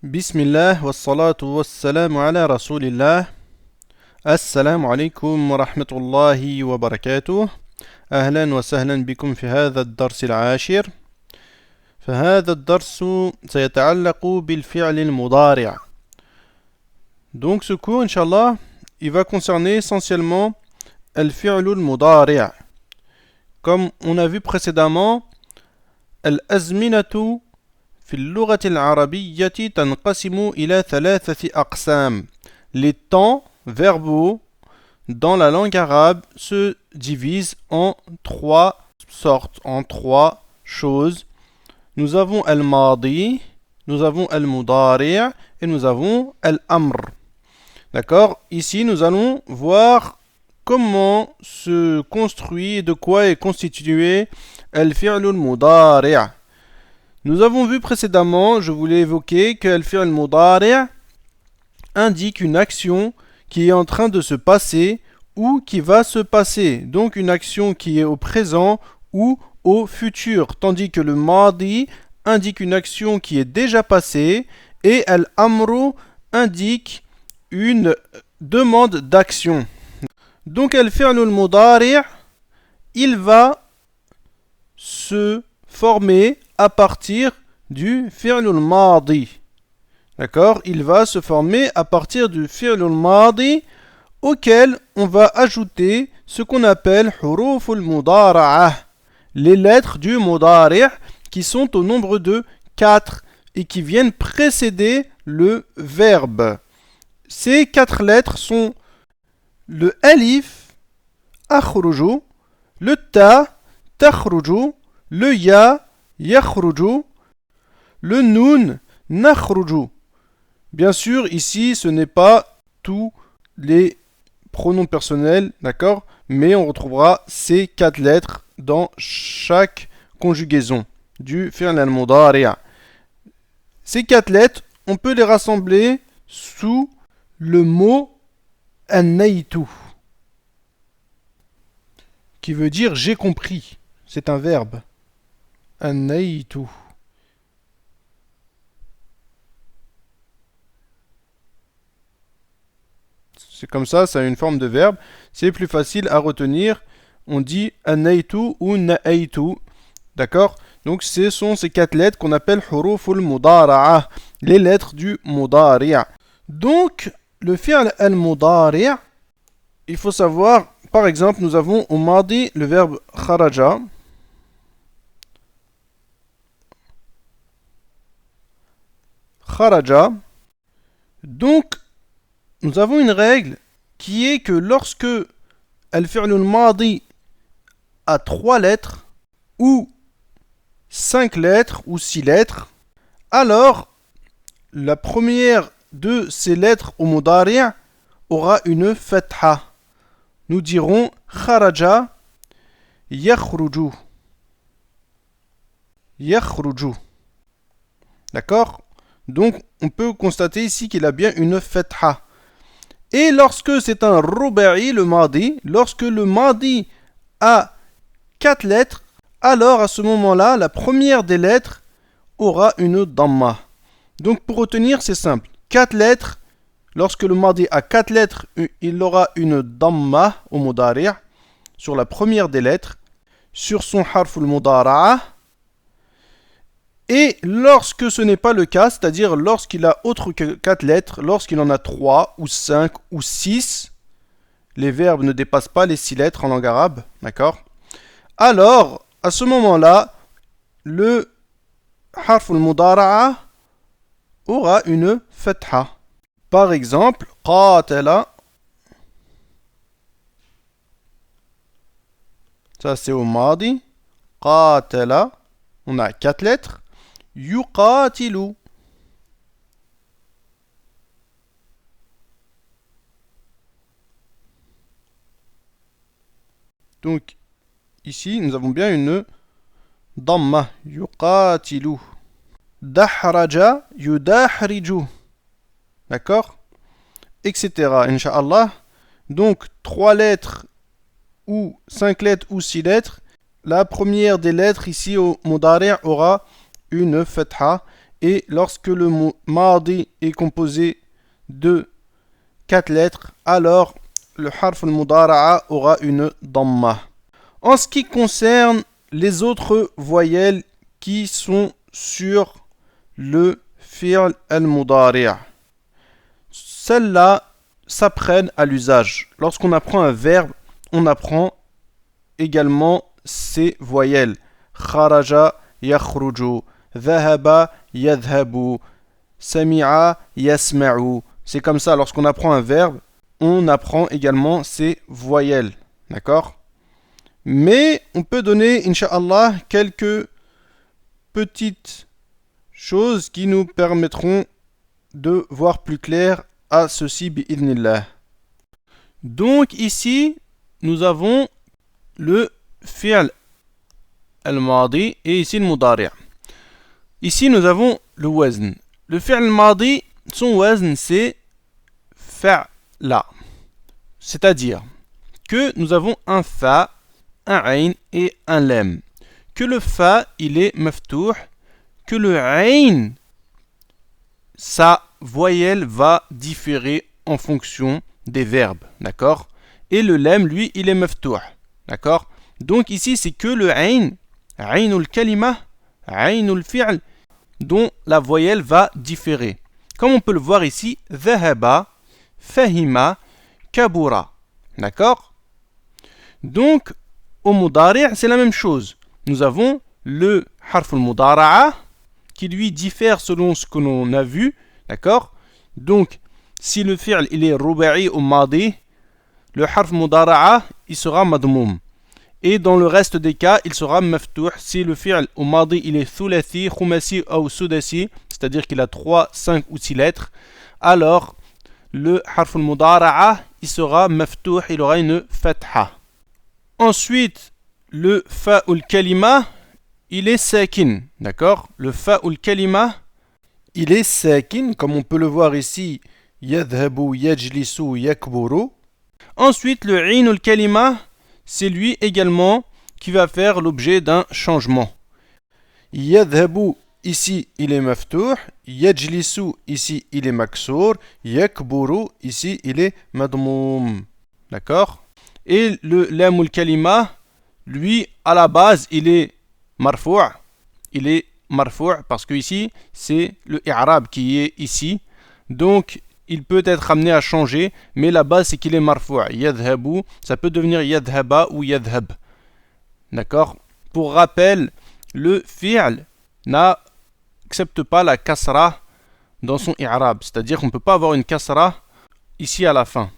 بسم الله والصلاة والسلام على رسول الله. السلام عليكم ورحمة الله وبركاته. أهلا وسهلا بكم في هذا الدرس العاشر. فهذا الدرس سيتعلق بالفعل المضارع. Donc ce cours, Inch'Allah, il va concerner essentiellement الفعل المضارع. Comme on a vu précédemment, الأزمنة في اللغة العربية تنقسم إلى ثلاثة أقسام. Les temps verbaux dans la langue arabe se divisent en trois sortes, en trois choses. Nous avons al-madi, nous avons al-mudari' et nous avons al-amr. D'accord? Ici, nous allons voir comment se construit et de quoi est constitué al-fi'l al-mudari'. Nous avons vu précédemment, je voulais évoquer que al-fi'l al-mudari' indique une action qui est en train de se passer ou qui va se passer. Donc une action qui est au présent ou au futur. Tandis que le madi indique une action qui est déjà passée et al-amru indique une demande d'action. Donc al-fi'l al-mudari' il va se former à partir du fi'l al-madi. D'accord? Il va se former à partir du fi'l al-madi auquel on va ajouter ce qu'on appelle huruf al-mudara'ah, les lettres du mudari' qui sont au nombre de 4 et qui viennent précéder le verbe. Ces 4 lettres sont le alif, akhruju, le ta, takhruju, le ya, yakhruju, le nun, nakhruju. Bien sûr, ici, ce n'est pas tous les pronoms personnels, d'accord? Mais on retrouvera ces 4 lettres dans chaque conjugaison du fi'l al-mudari'. Ces 4 lettres, on peut les rassembler sous le mot an-naytu, qui veut dire j'ai compris. C'est un verbe. An-naytu. C'est comme ça a une forme de verbe. C'est plus facile à retenir. On dit an-naytu ou na'aytu. D'accord? Donc ce sont ces 4 lettres qu'on appelle huruf al-mudara'ah, les lettres du mudari'. Donc le fi'l al-mudari', il faut savoir, par exemple, nous avons au madi le verbe kharaja. Kharaja. Donc nous avons une règle qui est que lorsque al-fi'l al-madi a 3 lettres ou 5 lettres ou 6 lettres, alors la première de ces lettres au mudari' aura une fatha. Nous dirons kharaja yakhruju. Yakhruju. D'accord? Donc on peut constater ici qu'il a bien une fatha. Et lorsque c'est un ruba'i, le madi, lorsque le madi a 4 lettres, alors à ce moment-là, la première des lettres aura une damma. Donc pour retenir, c'est simple. 4 lettres, lorsque le madi a 4 lettres, il aura une damma au mudari' sur la première des lettres, sur son harf al-mudara'ah. Et lorsque ce n'est pas le cas, c'est-à-dire lorsqu'il a autre que 4 lettres, lorsqu'il en a 3 ou 5 ou 6, les verbes ne dépassent pas les 6 lettres en langue arabe, d'accord? Alors, à ce moment-là, le harf al-mudara'ah aura une fatha. Par exemple, qatala, ça c'est au madi, qatala, on a 4 lettres. Yuqatilu. Donc, ici, nous avons bien une damma. Yuqatilu. Dahraja, yudahriju. D'accord? Etc. Inch'Allah. Donc, 3 lettres ou 5 lettres ou 6 lettres. La première des lettres ici au mudari' aura une fatha Et lorsque le mot madi est composé de 4 lettres, alors le harf al-mudara'a aura une damma. En ce qui concerne les autres voyelles qui sont sur le fi'l al-mudari', celles-là s'apprennent à l'usage. Lorsqu'on apprend un verbe, on apprend également ces voyelles. Kharaja yakhruju, dhahaba yadhhabu, sami'a yasma'u. C'est comme ça, lorsqu'on apprend un verbe, on apprend également ces voyelles. D'accord? Mais on peut donner, incha'Allah, quelques petites choses qui nous permettront de voir plus clair à ceci, bi'idhnillah. Donc ici, nous avons le fi'l al-madi et ici le mudari'. Ici, nous avons le wazn. Le fi'l al-madi, son wazn, c'est fa'la. C'est-à-dire que nous avons un fa, un ayn et un lam. Que le fa, il est maftouh, que le ayn, sa voyelle va différer en fonction des verbes, d'accord? Et le lam, lui, il est maftouh, d'accord? Donc ici, c'est que le ayn, aynul kalima, aynul fi'l, dont la voyelle va différer. Comme on peut le voir ici, dhahaba, fahima, kabura, d'accord? Donc, au mudari', c'est la même chose. Nous avons le harf al-mudara'a qui lui diffère selon ce que l'on a vu, d'accord? Donc, si le fi'l il est ruba'i ou madi, le harf mudara'a il sera madmoum. Et dans le reste des cas, il sera maftouh. Si le fi'l ou madi il est thulathi, khumasi ou sudasi, c'est-à-dire qu'il a 3, 5 ou 6 lettres, alors le harf al-mudara'a il sera maftouh, il aura une fatha. Ensuite, le fa'ul kalima, il est sakin, d'accord? Le fa'ul kalima, il est sakin, comme on peut le voir ici, yadhabu, yajlisu, yakburu. Ensuite, le aynul kalima, c'est lui également qui va faire l'objet d'un changement. Yadhabu, ici, il est maftouh. Yajlisu, ici, il est maksour. Yakburu, ici, il est madmoum. D'accord? Et le lamul kalima, lui, à la base, il est marfou'. Il est marfou' parce que ici, c'est le i'rab qui est ici. Donc, il peut être amené à changer, mais la base, c'est qu'il est marfou'. Yadhabu, ça peut devenir yadhaba ou yadhab. D'accord? Pour rappel, le fi'l n'accepte pas la kasra dans son i'rab. C'est-à-dire qu'on ne peut pas avoir une kasra ici à la fin.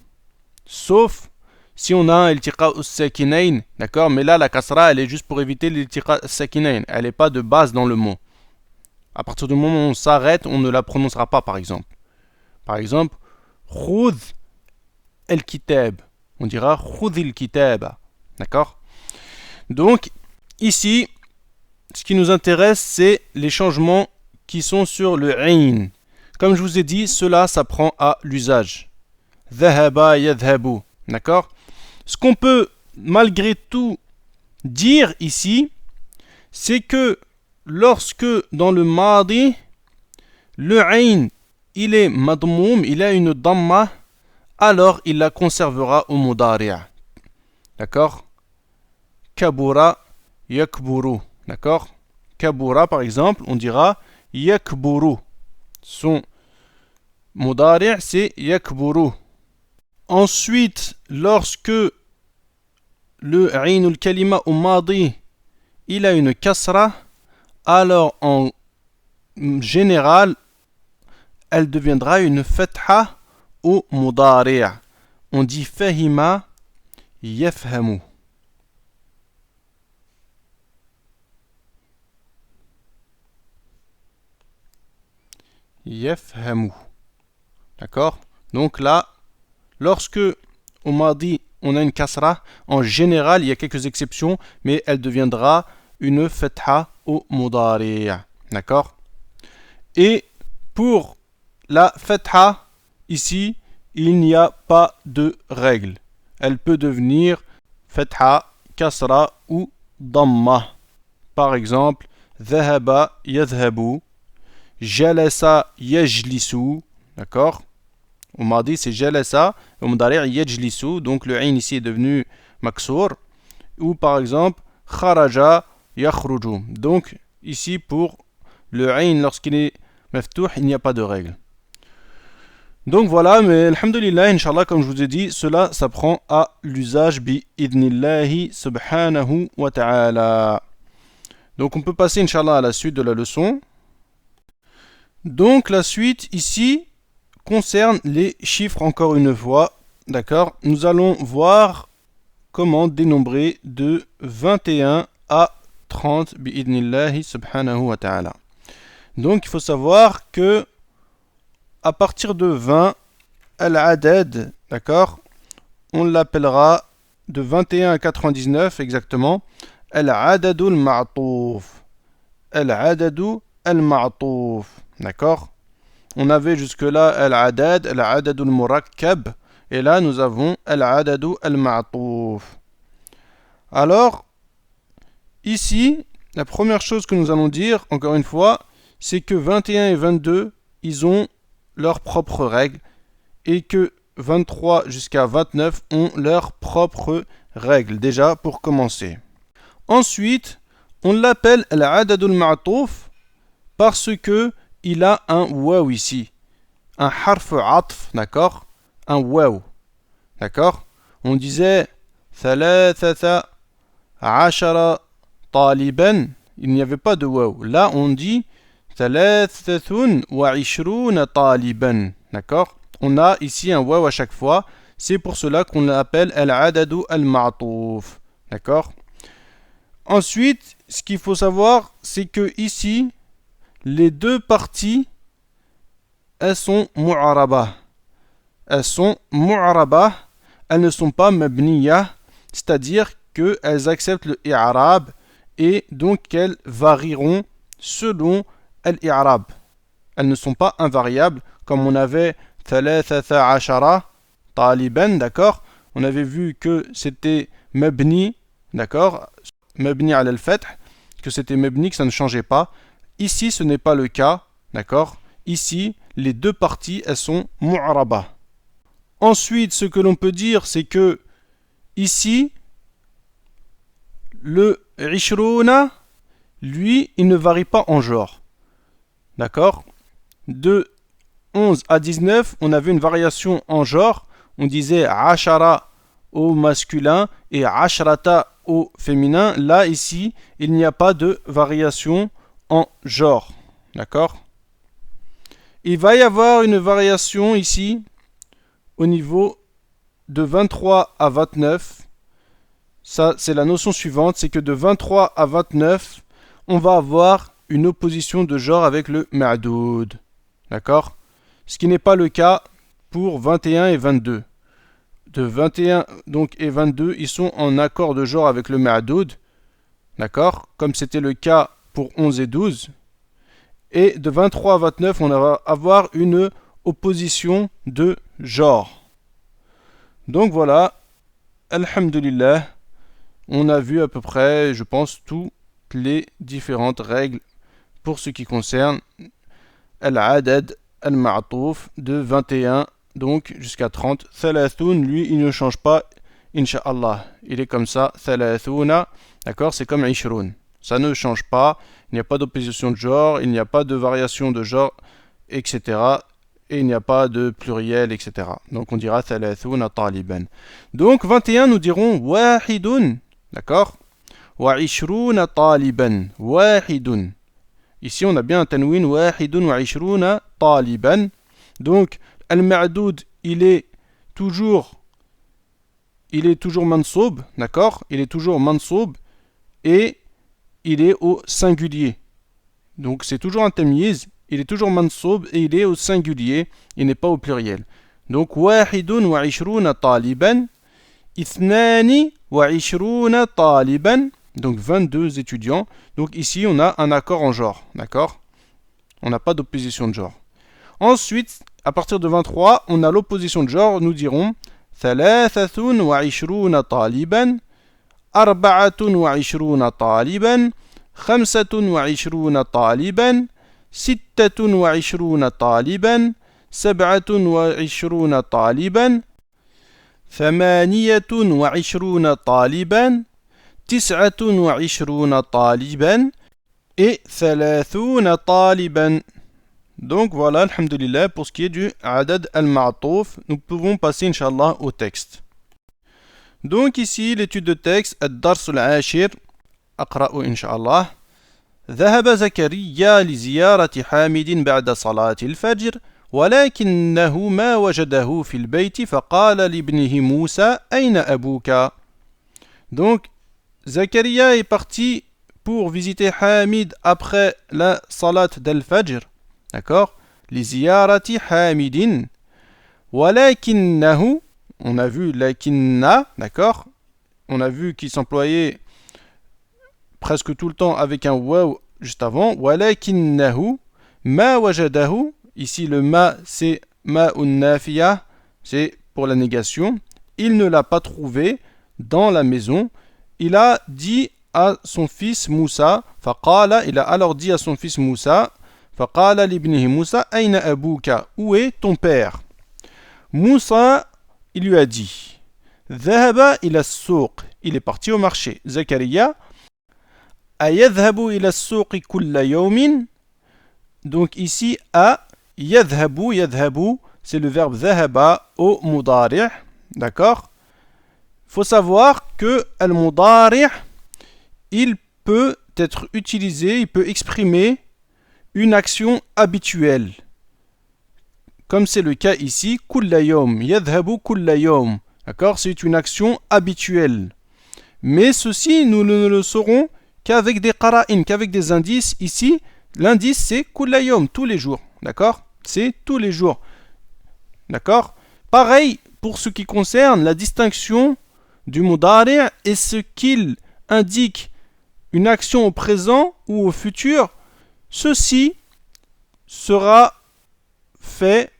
Sauf si on a un iltiqa as-sakinayn, d'accord? Mais là, la kasra, elle est juste pour éviter l'iltiqa as-sakinayn. Elle n'est pas de base dans le mot. À partir du moment où on s'arrête, on ne la prononcera pas, par exemple. Par exemple, khudh al-kitab. On dira khudh al-kitab. D'accord? Donc, ici, ce qui nous intéresse, c'est les changements qui sont sur le ayn. Comme je vous ai dit, cela s'apprend à l'usage. Dhahaba yadhabu. D'accord? Ce qu'on peut malgré tout dire ici, c'est que lorsque dans le madi, le ayn, il est madmoum, il a une damma, alors il la conservera au mudari'. D'accord? Kabura yakburu. D'accord? Kabura, par exemple, on dira yakburu. Son mudari' c'est yakburu. Ensuite, lorsque le aynul kalima au madi, il a une kasra, alors en général, elle deviendra une fatha au mudari'. On dit fahima yafhamu. Yafhamu. D'accord? Donc là, lorsque au madi on a une kasra, en général il y a quelques exceptions, mais elle deviendra une fatha au mudari'. D'accord? Et pour la fatha, ici, il n'y a pas de règle. Elle peut devenir fatha, kasra ou damma. Par exemple, dhahaba yadhabu, jalasa yajlisu, d'accord. Au mardi c'est jalasa, au mudari' yajlisu, donc le ayn ici est devenu maksour. Ou par exemple kharaja yakhruju. Donc ici pour le ayn lorsqu'il est maftouh, il n'y a pas de règle. Donc voilà, mais alhamdulillah, inshallah, comme je vous ai dit, cela s'apprend à l'usage bi idnillahi subhanahu wa ta'ala. Donc on peut passer inshallah à la suite de la leçon. Donc la suite ici concerne les chiffres encore une fois, d'accord. Nous allons voir comment dénombrer de 21 à 30 bi idnillahi subhanahu wa ta'ala. Donc il faut savoir que à partir de 20, al-adad, d'accord, on l'appellera de 21 à 99 exactement, al-adadul ma'touf. Al-adadu al-ma'touf, d'accord. On avait jusque-là al-adad, al-adadul murakkab, et là nous avons al-adadu al-ma'touf. Alors, ici, la première chose que nous allons dire, encore une fois, c'est que 21 et 22, ils ont leurs propres règles et que 23 jusqu'à 29 ont leurs propres règles, déjà pour commencer. Ensuite, on l'appelle al-adadul ma'touf parce que il a un waw ici, un harf atf, d'accord, un waw, d'accord. On disait thalathata ashara taliban, il n'y avait pas de waw. Là, on dit thalathathun wa ishruna taliban, d'accord. On a ici un waw à chaque fois. C'est pour cela qu'on l'appelle al-adadu al-ma'touf, d'accord. Ensuite, ce qu'il faut savoir, c'est que ici, les deux parties, elles sont mu'araba. Elles sont mu'araba, elles ne sont pas mabniya, c'est-à-dire qu'elles acceptent le i'rab et donc elles varieront selon l'i'rab. Elles ne sont pas invariables, comme on avait thalathata ashara taliban, d'accord. On avait vu que c'était mabni, d'accord, mabni ala al-fath, que c'était mabni, que ça ne changeait pas. Ici, ce n'est pas le cas, d'accord. Ici, les deux parties, elles sont mu'araba. Ensuite, ce que l'on peut dire, c'est que ici, le ishruna, lui, il ne varie pas en genre, d'accord. De 11 à 19, on avait une variation en genre. On disait ashara au masculin et ashrata au féminin. Là, ici, il n'y a pas de variation en genre. D'accord. Il va y avoir une variation ici au niveau de 23 à 29. Ça, c'est la notion suivante, c'est que de 23 à 29, on va avoir une opposition de genre avec le ma'doud. D'accord. Ce qui n'est pas le cas pour 21 et 22. De 21 donc, et 22, ils sont en accord de genre avec le ma'doud. D'accord. Comme c'était le cas pour 11 et 12. Et de 23 à 29, on va avoir une opposition de genre. Donc voilà, alhamdulillah, on a vu à peu près, je pense, toutes les différentes règles pour ce qui concerne al-adad al-ma'touf de 21 donc jusqu'à 30. Thalathoun, lui, il ne change pas, incha'Allah. Il est comme ça, thalathouna, d'accord, c'est comme ishroun. Ça ne change pas, il n'y a pas d'opposition de genre, il n'y a pas de variation de genre, etc. Et il n'y a pas de pluriel, etc. Donc on dira thalathouna taliban. Donc 21, nous dirons wahidun, d'accord, wa ishrouna taliban, wahidun. Ici on a bien un tanwin, wahidun wa ishrouna taliban. Donc al-ma'doud, il est toujours mansoub, d'accord, il est toujours mansoub et il est au singulier. Donc c'est toujours un tamyiz, il est toujours mansoub et il est au singulier, il n'est pas au pluriel. Donc wahidun wa ishruna taliban, ithnani wa ishruna taliban, donc 22 étudiants. Donc ici on a un accord en genre, d'accord. On n'a pas d'opposition de genre. Ensuite, à partir de 23, on a l'opposition de genre, nous dirons thalathathun wa ishruna taliban, arba'atun wa ishruna taliban, khamsatun wa ishruna taliban, ستة وعشرون طالبا 27 طالبا 28 طالبا 29 طالبا et 30 طالبا. Donc voilà, alhamdulillah, pour ce qui est du adad al-ma'touf, nous pouvons passer, inshallah, au texte. Donc ici, l'étude de texte, ad-dars al-ashir, aqra'u, inshallah. ذهب زكريا لزيارة حامد بعد صلاة الفجر ولكنه ما وجده في البيت فقال لابنه موسى أين أبوك. Donc Zakaria est parti pour visiter Hamid après la salat d'al-Fajr. D'accord? لزيارة حامد ولكنه, on a vu lakinna, d'accord? On a vu qu'il s'employait presque tout le temps avec un waw juste avant. Walakinnahu ma wajadahu. Ici le ma c'est ma'un nafiya, c'est pour la négation. Il ne l'a pas trouvé dans la maison. Il a dit à son fils Moussa, faqala, il a alors dit à son fils Moussa, faqala libnihi Moussa, ayna abuka, où est ton père? Moussa, il lui a dit, dhahaba ila as-souq, il est parti au marché. Zakaria, ayadhabu ila as-souq kulla yawmin. Donc ici, a yadhabu, yadhabu, c'est le verbe dhahaba au mudari', d'accord? Il faut savoir que al-mudari' il peut être utilisé, il peut exprimer une action habituelle. Comme c'est le cas ici, kulla yawm, yadhabu kulla yawm. D'accord? C'est une action habituelle. Mais ceci, nous ne le saurons qu'avec des qara'in, qu'avec des indices. Ici, l'indice c'est kulla yawm, tous les jours. D'accord? C'est tous les jours. D'accord? Pareil pour ce qui concerne la distinction du mudari' et ce qu'il indique une action au présent ou au futur, ceci sera fait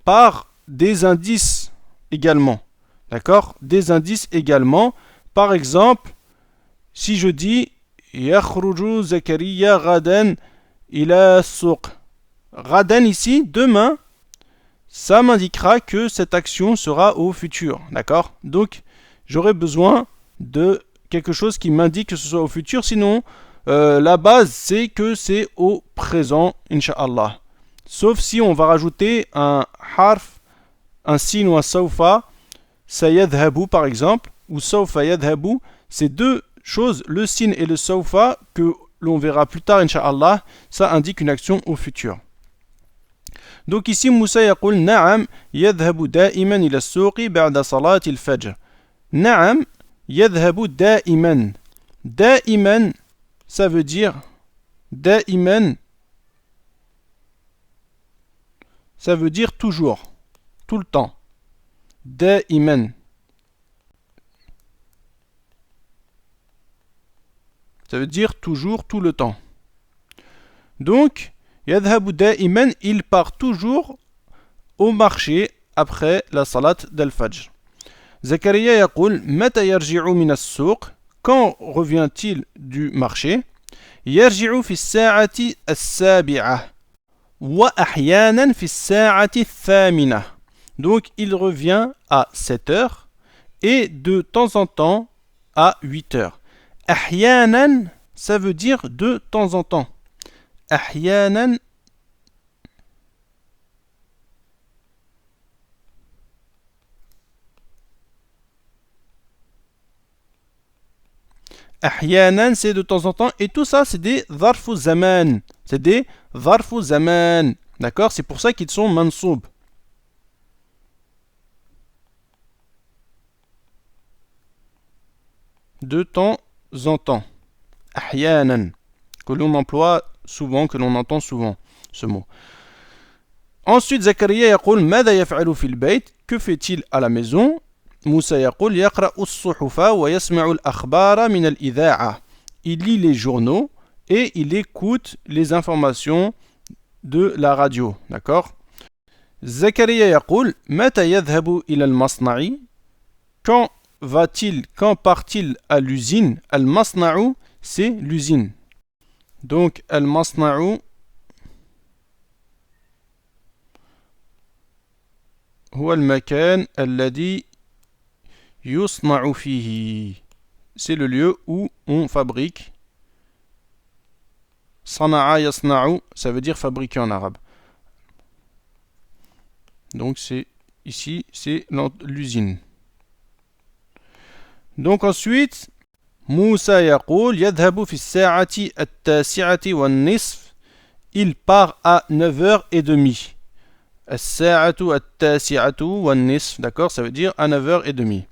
par des indices également. D'accord? Des indices également. Par exemple, si je dis yakhruju Zakaria ghadan ila souq. Ghadan ici, demain, ça m'indiquera que cette action sera au futur. D'accord? Donc, j'aurai besoin de quelque chose qui m'indique que ce soit au futur. Sinon, la base, c'est que c'est au présent, incha'Allah. Sauf si on va rajouter un harf, un sin ou un sawfa, sayadhabu par exemple, ou sawfa yadhabu. Ces deux choses, le sin et le sawfa, que l'on verra plus tard, incha'Allah, ça indique une action au futur. Donc ici, Moussa yaqul na'am yadhabu da'iman ila as-souqi ba'da salati al-fajr. Na'am yadhabu da'iman. Da'iman, ça veut dire da'iman, ça veut dire toujours, tout le temps. Da'iman. Ça veut dire toujours, tout le temps. Donc, yadhabu da'iman, il part toujours au marché après la salat d'al-Fajr. Zakaria yaqul mata yarji'u min as-souq. Quand revient-il du marché? Yarji'u fi as-sa'ati as-sabi'ah wa ahyanan fi as-sa'ati ath-thaminah. Donc il revient à 7 heures et de temps en temps à 8 heures. Ahyanan, ça veut dire de temps en temps. Ahyanan, ahyanan, c'est de temps en temps. Et tout ça, c'est des dharfu zaman. C'est des dharfu zaman. D'accord? C'est pour ça qu'ils sont mansoub. De temps en temps. Ahyanan. Que l'on emploie souvent, que l'on entend souvent ce mot. Ensuite, Zakaria yaqul mada yaf'alu fil bayt. Que fait-il à la maison? Moussa yaqul yaqra'u as-suhufa wa yasma'u al-akhbara min al-idha'a. Il lit les journaux et il écoute les informations de la radio. D'accord? Zakaria yaqul mata yadhhabu ila al-masna'i. Quand part-il à l'usine? Al-masna'u, c'est l'usine. Donc, al-masna'u, هو المكان الذي يصنع فيه. C'est le lieu où on fabrique. صنع يصنع, ça veut dire fabriquer en arabe. Donc c'est ici, c'est l'usine. Donc ensuite, Moussa يقول يذهب في الساعة التاسعة والنصف. Il part à 9h30. الساعة التاسعة والنصف, d'accord, ça veut dire à 9h30.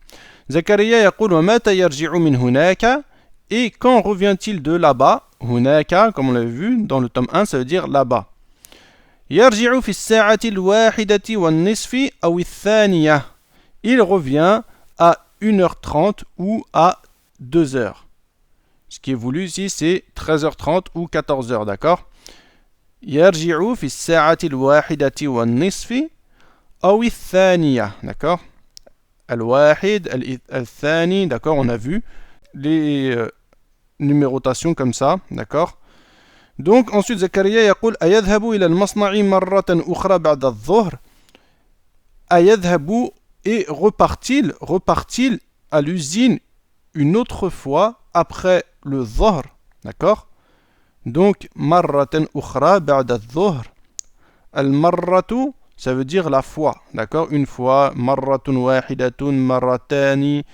Zakaria يقول ومتى يرجع من هناك. Et quand revient-il de là-bas? هناك, comme on l'a vu dans le tome 1, ça veut dire là-bas. يرجع في الساعة الواحدة والنصف أو الثانية. Il revient à 1h30 ou à 2h. Ce qui est voulu ici, c'est 13h30 ou 14h, d'accord? يرجع في الساعة الواحدة والنصف أو الثانية, d'accord? الواحد, الثاني, d'accord? On a vu les numérotations comme ça, d'accord? Donc ensuite Zakaria يقول أيذهب إلى المصنع مرة أخرى بعد الظهر. أيذهب et repart-il à l'usine une autre fois après le Dhuhr, d'accord? Donc مرة أخرى بعد الظهر. المرة, ça veut dire la fois, d'accord? Une fois, مرة واحدة, مرتان,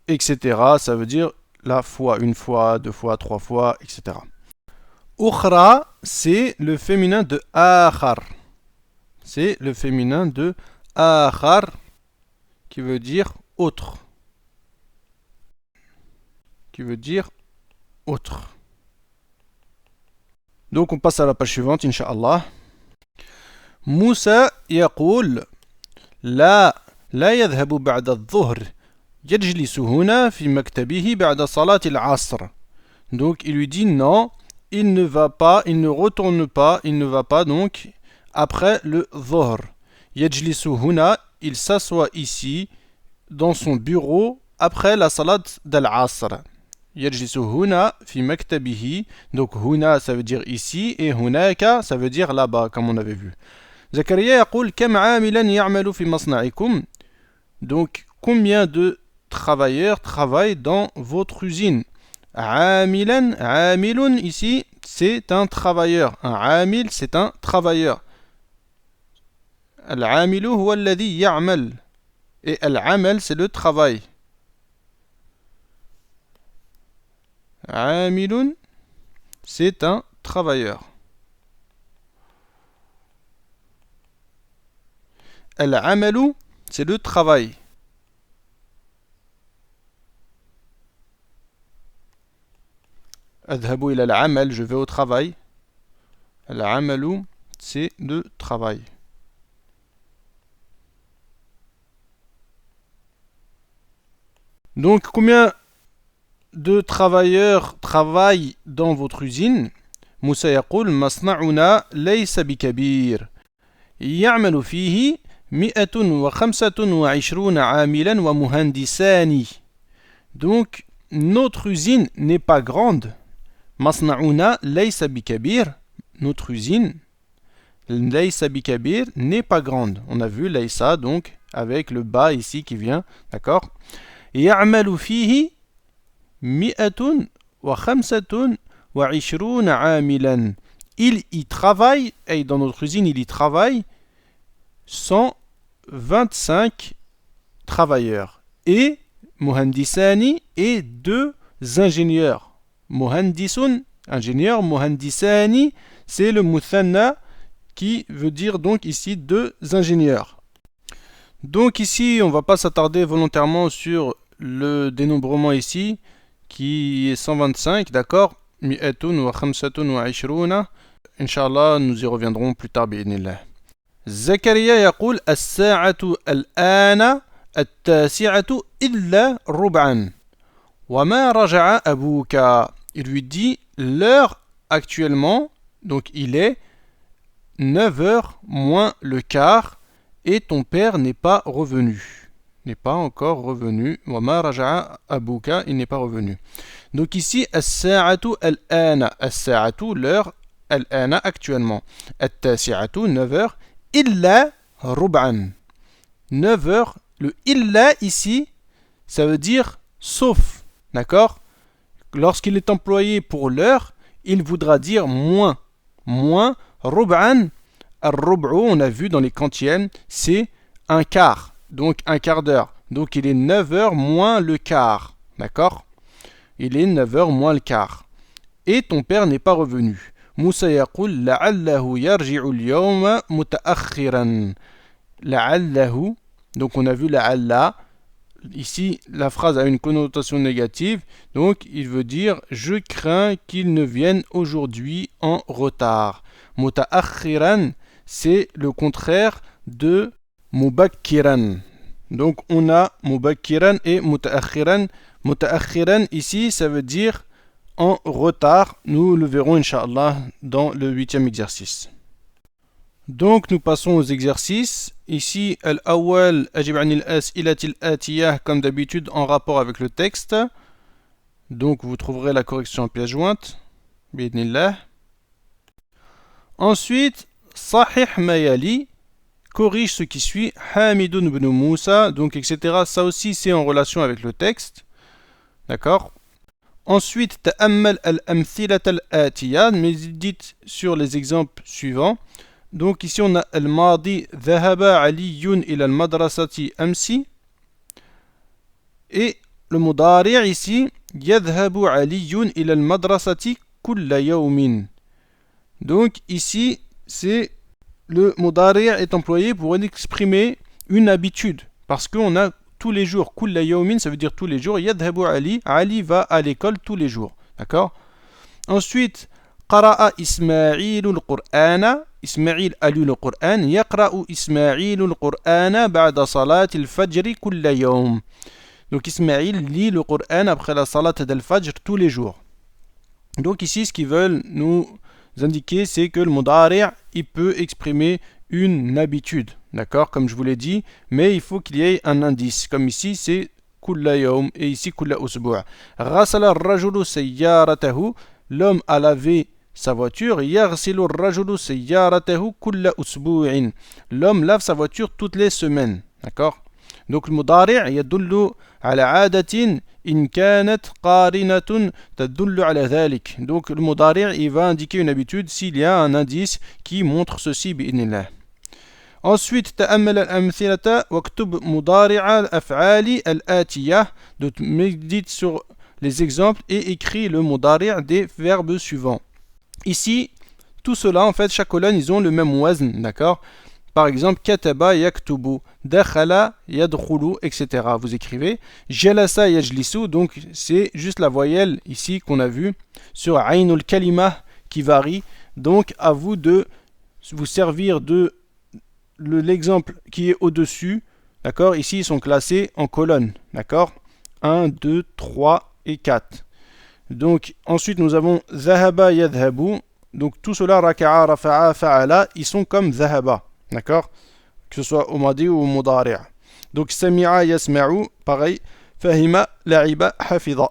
etc. Ça veut dire la fois, une fois, deux fois, trois fois, etc. Ukhra, c'est le féminin de akhar. C'est le féminin de akhar, qui veut dire autre. Qui veut dire autre. Donc on passe à la page suivante, Inch'Allah. Moussa يقول لا يذهب بعد الظهر. يجلس هنا في مكتبه بعد صلاة العصر. Donc il lui dit non, il ne va pas, il ne retourne pas, il ne va pas donc après le Dhuhr. Yajlisu huna, il s'assoit ici dans son bureau après la salat d'al-Asr. Yajlisu huna fi maktabihi. Donc huna ça veut dire ici et hunaka ça veut dire là-bas comme on avait vu. Zakaria يقول كم عاملا يعمل في مصنعكم. Donc combien de travailleurs travaillent dans votre usine? عاملا, عامل ici c'est un travailleur. Un عامل c'est un travailleur. العامل هو الذي يعمل. Et العمل c'est le travail. عامل c'est un travailleur. العمل c'est le travail. أذهب إلى العمل, je vais au travail. العمل c'est le travail. Donc combien de travailleurs travaillent dans votre usine? Moussa يقول مصنعنا ليس بكبير. يعمل فيه 125 عاملا ومهندسان. Donc notre usine n'est pas grande. مصنعنا ليس بكبير. Notre usine ليس بكبير n'est pas grande. On a vu ليس donc avec le bas ici qui vient, d'accord? يعمل فيه 125 عاملا. Il y travaille, et dans notre usine il y travaille 125 travailleurs. Et muhandisani et 2 ingénieurs. Muhandisun, ingénieur, muhandisani, c'est le muthanna qui veut dire donc ici 2 ingénieurs. Donc ici, on ne va pas s'attarder volontairement sur le dénombrement ici, qui est 125, d'accord? Mi'atun wa khamsatun wa ishruna. Inch'Allah, nous y reviendrons plus tard, bi'idnillah. Zakaria يقول الساعة الآن 9:00 إلا ربعا. وما رجع أبوك. Il lui dit l'heure actuellement, donc il est 9h moins le quart, et ton père n'est pas revenu. N'est pas encore revenu. وما رجع أبوك, il n'est pas revenu. Donc ici, الساعة الآن, الساعة, l'heure, الآن actuellement. 9h, إلا ربعا. 9 heures. Le illa ici, ça veut dire sauf. D'accord? Lorsqu'il est employé pour l'heure, il voudra dire moins. Moins, rub'an. Al-rub'u, on a vu dans les kantiennes, c'est un quart. Donc un quart d'heure. Donc il est 9 heures moins le quart. D'accord? Il est 9 heures moins le quart. Et ton père n'est pas revenu. Moussa yaqul la'allahu yarji'u al-yawma muta'akhiran. La'allahu. Donc on a vu la'alla. Ici, la phrase a une connotation négative. Donc il veut dire je crains qu'il ne vienne aujourd'hui en retard. Muta'akhiran, c'est le contraire de mubakkiran. Donc on a mubakkiran et muta'akhiran. Muta'akhiran ici, ça veut dire en retard. Nous le verrons inch'Allah dans le 8e exercice. Donc nous passons aux exercices. Ici, al-awwal ajib an al-as'ilati al-atiyah comme d'habitude en rapport avec le texte. Donc vous trouverez la correction en pièce jointe. Bi'idnillah. Ensuite, sahih mayali, corrige ce qui suit. Hamidun ibn Moussa, donc etc. Ça aussi c'est en relation avec le texte. D'accord? Ensuite, ta'ammal al-amthilat al-atiyah, médite sur les exemples suivants. Donc ici on a al-madi dhahaba aliyun ila al-madrasati amsi. Et le mudari' ici, yadhabu aliyun ila al-madrasati kulla yawmin. Donc ici, c'est le mudari' est employé pour exprimer une habitude. Parce qu'on a tous les jours, kulla yawmin, ça veut dire tous les jours. Yadhabu Ali, Ali va à l'école tous les jours. D'accord? Ensuite, qara'a Ismaïl al-Qur'ana. Ismaïl a lu le Qur'an. Yaqra'u Ismaïl al-Qur'ana ba'da salat al-fajr kulla yawm. Donc Ismaïl lit le Qur'an après la salat d'al-fajr tous les jours. Donc ici, ce qu'ils veulent nous indiquer, c'est que le mudari' il peut exprimer une habitude, d'accord, comme je vous l'ai dit, mais il faut qu'il y ait un indice, comme ici c'est kulla yawm et ici kulla usbu'. Ghasala ar-rajulu sayyaratahu, l'homme a lavé sa voiture. Yaghsilu ar-rajulu sayyaratahu kulla usbu'in, l'homme lave sa voiture toutes les semaines, d'accord. Donc le mudari' yadullu ala 'adatin in kanat qarinatun tadullu ala dhalik. Donc le mudari' il va indiquer une habitude s'il y a un indice qui montre ceci bi'idnillah. Ensuite, ta'ammal al-amthilata waktub mudari'a al-af'ali al-atiyah. Donc médite sur les exemples et écrit le mudari' des verbes suivants. Ici, tout cela en fait, chaque colonne ils ont le même wazn, d'accord. Par exemple, kataba yaktubu, dakhala yadkhulu, etc. Vous écrivez jalasa yajlisu, donc c'est juste la voyelle ici qu'on a vu sur aynul kalima qui varie. Donc à vous de vous servir de l'exemple qui est au-dessus. D'accord? Ici ils sont classés en colonnes. D'accord? 1, 2, 3 et 4. Donc ensuite nous avons zahaba yadhabu. Donc tout cela raka'a, rafa'a, fa'ala, ils sont comme zahaba. D'accord? Que ce soit au madi ou au mudari'. Donc sami'a yasma'u, pareil. Fahima, la'iba, hafidha.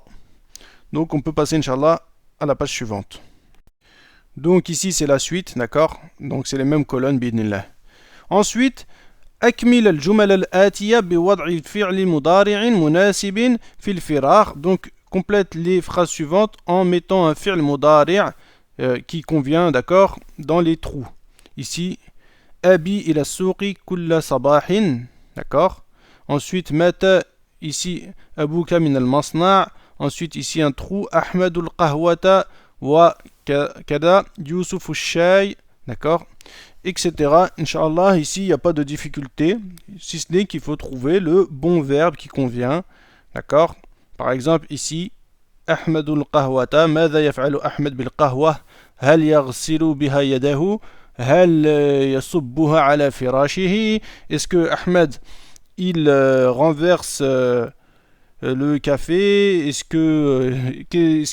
Donc on peut passer inch'Allah à la page suivante. Donc ici c'est la suite, d'accord? Donc c'est les mêmes colonnes, bi'idnillah. Ensuite, akmil al-jumal al-atiya biwad'i fi'li mudari'in munasibin fil firagh. Donc complète les phrases suivantes en mettant un fi'l mudari' qui convient, d'accord, dans les trous. Ici, Abi ila souqi kulla sabahin, d'accord. Ensuite, mata, ici, Abuka min al-masna'. Ensuite, ici, un trou, Ahmadul qahwata wa kada, Yusuf al-shay, d'accord, etc. Inch'Allah, ici, il n'y a pas de difficulté, si ce n'est qu'il faut trouver le bon verbe qui convient, d'accord. Par exemple, ici, Ahmadul qahwata, ماذا يفعل أحمد بالقهوة؟ هل يغسل بها يده؟ هل يصبها على فراشه؟ Est-ce que Ahmed il renverse le café? Est-ce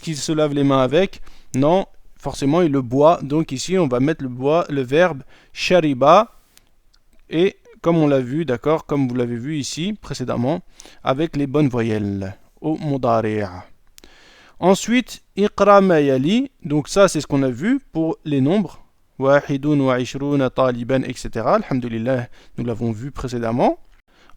qu'il se lave les mains avec? Non, forcément il le boit. Donc ici on va mettre le verbe shariba, et comme on l'a vu, d'accord, comme vous l'avez vu ici précédemment, avec les bonnes voyelles au mudari'. Ensuite, iqra ma yali, donc ça c'est ce qu'on a vu pour les nombres. Wahidun wa ishruna taliban, etc. Alhamdulillah, nous l'avons vu précédemment.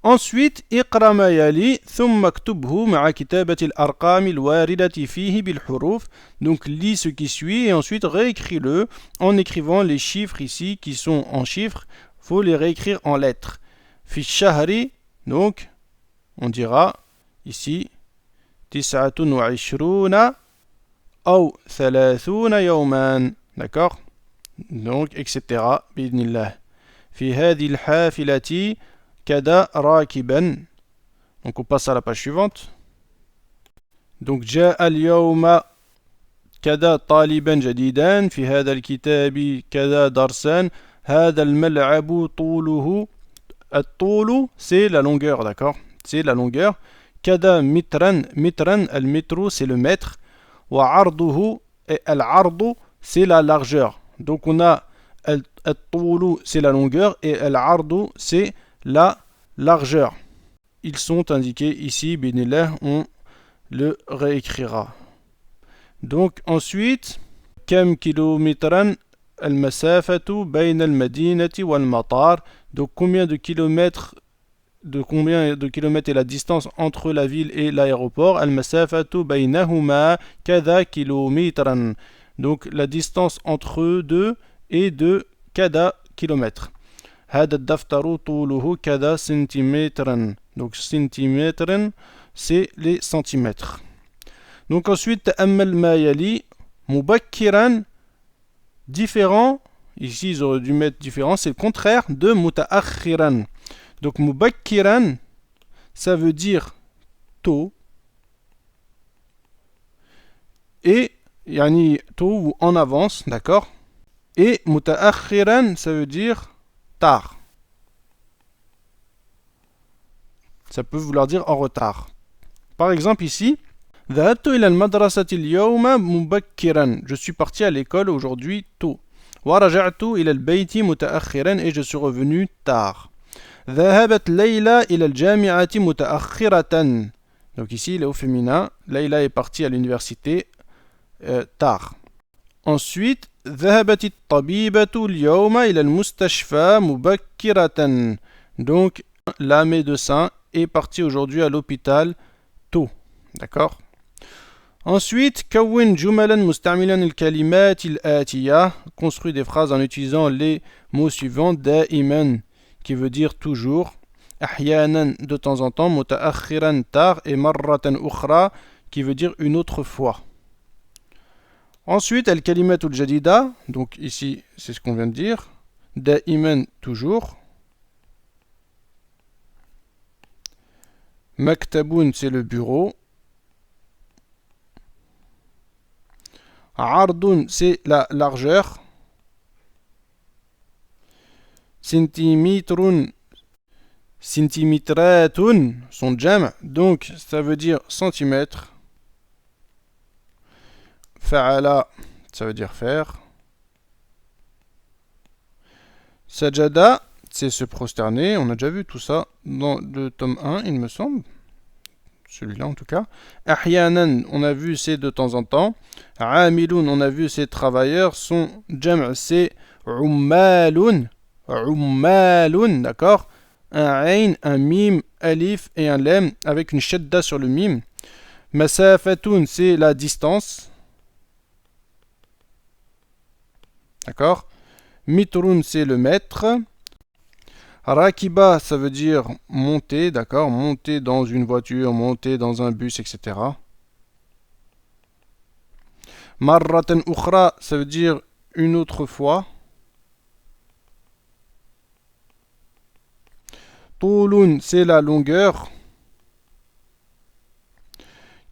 Ensuite, اقرأ ما يلي ثم اكتبه مع كتابة الأرقام الواردة فيه بالحروف. Donc lis ce qui suit et ensuite réécris-le en écrivant les chiffres ici qui sont en chiffres. Faut les réécrire en lettres. في الشهر, donc on dira ici 29 أو 30 يوما. D'accord? Donc etc. بإذن الله. في هذه الحافلة كذا راكبا. Donc on passe à la page suivante. Donc جاء اليوم كذا طالبا جديدا. في هذا الكتاب كذا درسا. هذا الملعب طوله. الطول c'est la longueur, d'accord? C'est la longueur. كذا مترا. مترا المتر c'est le mètre. وعرضه et العرض c'est la largeur. Donc on a الطول c'est la longueur et العرض c'est la largeur. Ils sont indiqués ici, binillah, on le réécrira. Donc ensuite, كم كيلومترا المسافة بين المدينة والمطار. Donc combien de kilomètres est la distance entre la ville et l'aéroport. المسافة بينهما كذا كيلومترا. Donc la distance entre eux deux est de كذا kilomètres. هذا الدفتر طوله كذا سنتيمترا. Donc centimètres, c'est les centimètres. Donc ensuite, تأمل ما يلي. مبكرا, différent. Ici, ils auraient dû mettre différent. C'est le contraire de متأخرا. Donc مبكرا, ça veut dire tôt. Et يعني tôt ou en avance, d'accord. Et متأخرا, ça veut dire tard. Ça peut vouloir dire en retard. Par exemple ici, ذهبت إلى المدرسة اليوم مبكرا. Je suis parti à l'école aujourd'hui tôt. ورجعت إلى البيت متأخرا. Et je suis revenu tard. ذهبت ليلى إلى الجامعة متأخرة. Donc ici il est au féminin. Leïla est partie à l'université tard. Ensuite, ذهبت الطبيبة اليوم إلى المستشفى مبكرة. Donc la médecin est partie aujourd'hui à l'hôpital tôt. D'accord? Ensuite, كون جملا مستعملا الكلمات الآتية. Construis des phrases en utilisant les mots suivants. دائما, qui veut dire toujours. أحيانا, de temps en temps. متأخرا, tard. Et مرة أخرى, qui veut dire une autre fois. Ensuite, الكلمات الجديدة. Donc ici, c'est ce qu'on vient de dire. دائما, toujours. مكتب, c'est le bureau. عرض, c'est la largeur. سنتيمتر, سنتيمترات, son jam, donc ça veut dire centimètre. فعل, ça veut dire faire. سجد, c'est se prosterner. On a déjà vu tout ça dans le tome 1, il me semble. Celui-là en tout cas. أحيانا, on a vu c'est de temps en temps. عاملون, on a vu c'est travailleurs. Son jam' c'est عمال. عمال, d'accord. Un ayn, un mim, alif et un lem avec une shadda sur le mim. مسافة, c'est la distance. D'accord. Mitrun, c'est le mètre. Rakiba, ça veut dire monter, d'accord. Monter dans une voiture, monter dans un bus, etc. Marratan ukhra, ça veut dire une autre fois. Tulun, c'est la longueur.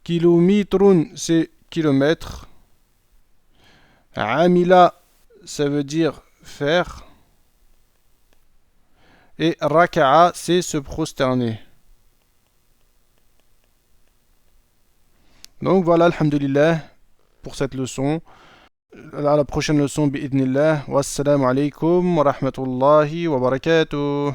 Kilomitrun, c'est kilomètre. Amila, ça veut dire faire. Et raka'a, c'est se prosterner. Donc voilà, alhamdulillah, pour cette leçon. À la prochaine leçon, bi'idnillah. Wassalamu alaikum wa rahmatullahi wa barakatuh.